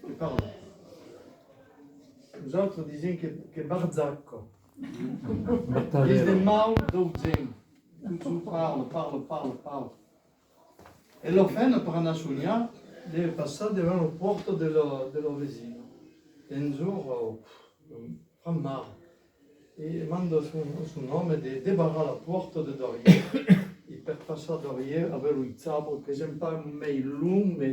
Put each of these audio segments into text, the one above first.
che parla. Nous autres disions che Barzacco. Ils de mau douzen. Tu parle. E lo fanno per una sogna, deve passare davanti al porto dello vicino. E un giorno fa male. E manda suo nome di debarrare la porta di Dorier. E per passare Dorier aveva il sabro che sembra meglio lungo.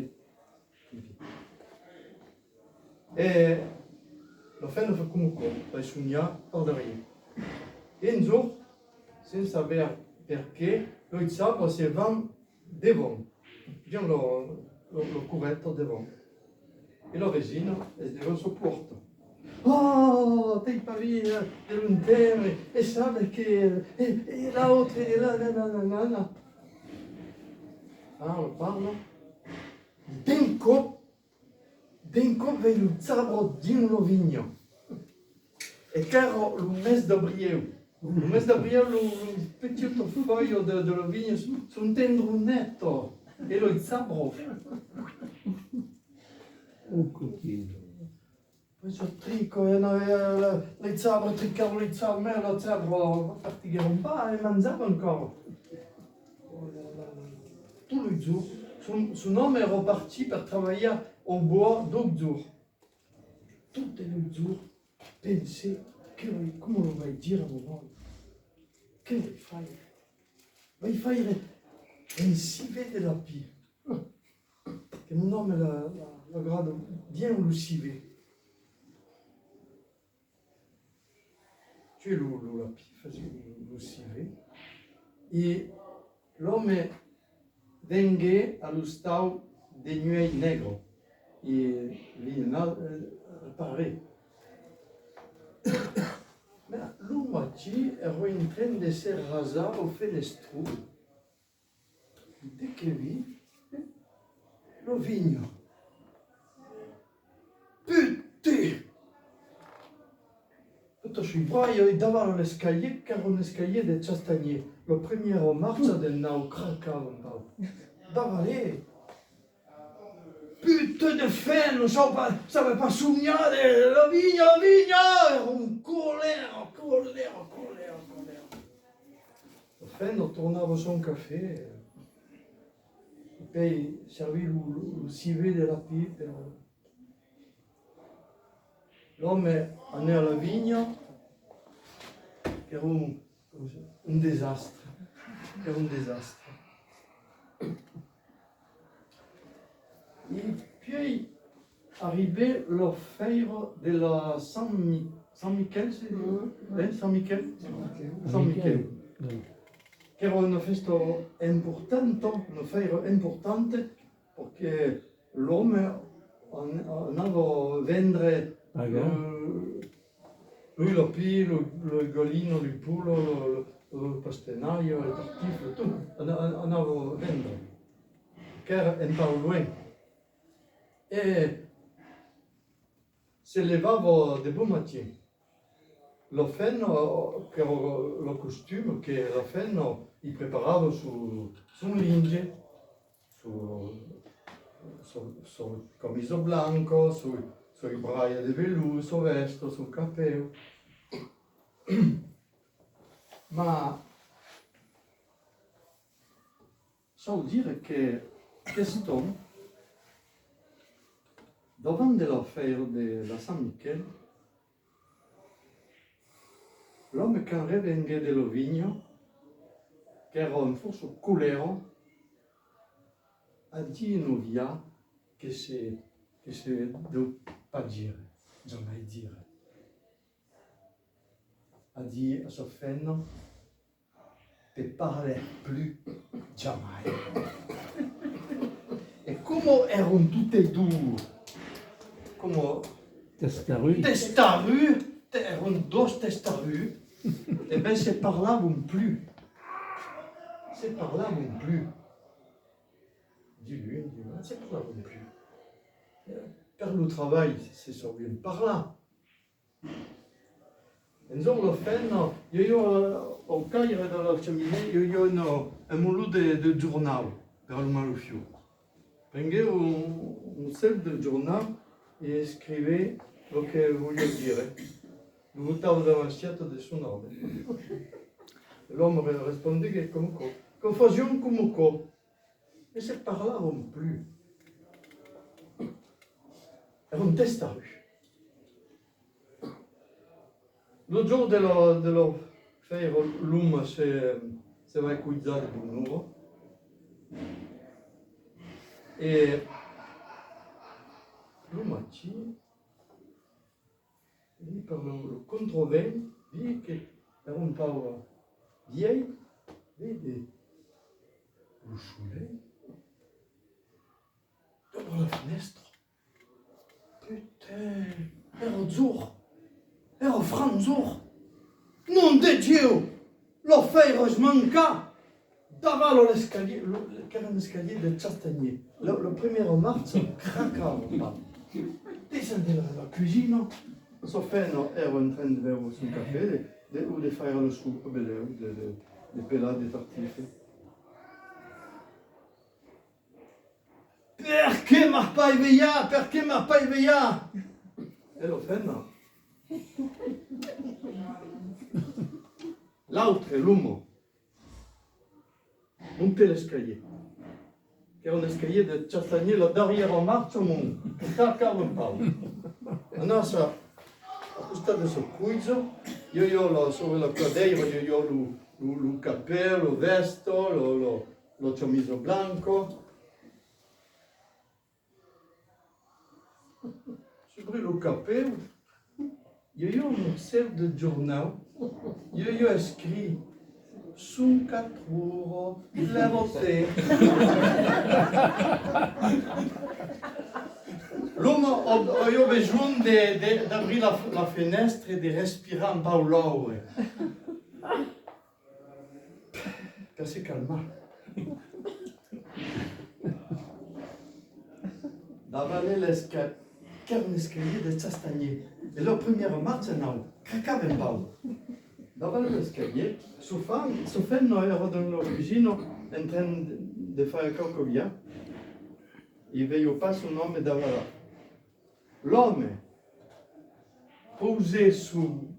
E lo fanno come per sognare per Dorier. E un giorno, senza sapere perché, il sabro si va devant. Bien lo couvert devant. E lo vicino è devant suo porto. Oh, te pavia lontano e sabe che e l'altra e la. Parla. D'un coup veio il sabro di un vigno. E caro il mese d'avril. Il mese d'avril, un petit foglio dello vigno su un tendronetto. E lo il sabro. Un cucchino. Poi c'ho trico e il sabro triccavo il sabro, ma lo sabro partivano un po' e mangiava ancora. Tout le jour, son homme est reparti pour travailler au bois d'autres jours. Tout le jour, pensez, comment on va dire à mon homme? Che vuoi fare? Vuoi fare un civet de la pie? Che mon homme la grade bien le civet. Tu es la pie, faisait le civet. Et l'homme vengue allo stau de nuei negro. Et l'ina apparaît. Mais l'uomo ero in train de se raser au fenestro. Dès che vi, lo vigno. Putain! Tutto sui braio e davanti all'escalier, che era un escalier de castagnier. La prima marcia del nao craccava un po'. Davanti. Putain de faim, non savais pas sognare, la vigna! Era un colère. La faim tornava son caffè. E poi servì il civet della pipe. L'uomo andò alla vigna, che era un disastro. Era un disastro. E poi arrivait la fête de la Saint-Michel, Saint-Michel. Che era una festa importante, perché l'uomo andava a vendere lui la pie, il gallino, il pollo, il pastenaio, il tartifle, tutto, andava a vendere, che era un po' loin. E se levava de bon matin. Lo fenno, che era il costume che la fenno gli preparava su un linge, sul camiso bianco, sui braia di velluto, sul vesto, sul cappello. Ma so dire che questo davanti alla festa della San Michele, l'uomo che revenga dello vigno, che era un forse colero, a dire une via che se devo pas dire, jamais dire. A dire à sa femme, te parler plus jamais. E come erano tutte due, come testarues, erano due testarues, e bien se parlavano plus. Se parlavano plus. Dis l'une, dis l'autre, c'est pas non plus. Faire le travail, c'est ça vient par là. Un jour, le fenno, io au caire della cheminée, io un moulou de journal per il malufio. Prendevo un set del giornale e scrive lo che voglio dire. Lo buttavo davanti del suo nome. L'homme rispondait comme quoi. Confusion comme quoi. Et ces par-là vont plus. Elles vont disparu. L'autre jour de leur faire l'homme se va cuidar de nous. Et l'homme dit par le contrevent, dit que un pauvre vieille, vede l'usciule dopo la finestra. Putain, ero azzurro, ero franzurro. Non de Dio, l'ho fatto smancare davanti all'escalier, che era un escalier de Chastagnier. Le primo marzo craccava. Descendeva dalla cucina, Sofeno ero in train di bere un caffè o di fare lo succo, di pelare dei tartifi. Perché mi ha pas svegliato? Perché mi ha pas svegliato? E lo fanno. L'altro, l'uomo, monte l'escalier. Che era un escalier di Castagnello derrière en marcia, che craccava un po'. Andava accostato sul cuizo, io sopra la cadeira, io lo cappello, lo vesto, lo camiso blanco. Sobre lo cappello, io un certo de giornale, io ho scritto su 4 ore, levote. L'uomo io bisogno di aprire la finestra e di respirare un po' l'aria. Per si calmare. Davanti l'escalier, che era un escalier di Castagnier. E la prima marcia no, craccava un po'. Davanti l'escalier, Sofano era nel vicino in train di fare qualcosa. E veio pas un uomo davanti. L'uomo posé su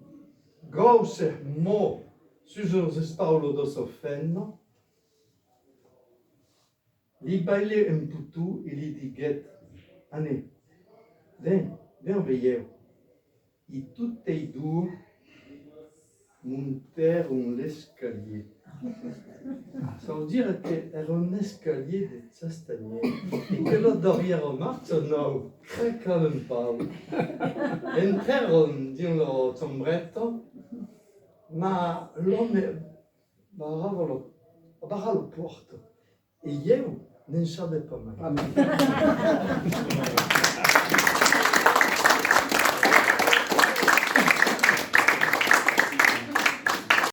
grosse mani sullo spalle di Sofano, gli bailè un po' tu e gli disse: Anne, vieni vegliare. E tutti e due montarono l'escalier. Ça veut dire che era un escalier di Castagnier e che lo derrière marcia no, craccava un po'. Entrarono in un sombretto, ma l'uomo barrava la porta e io non sapevo mai.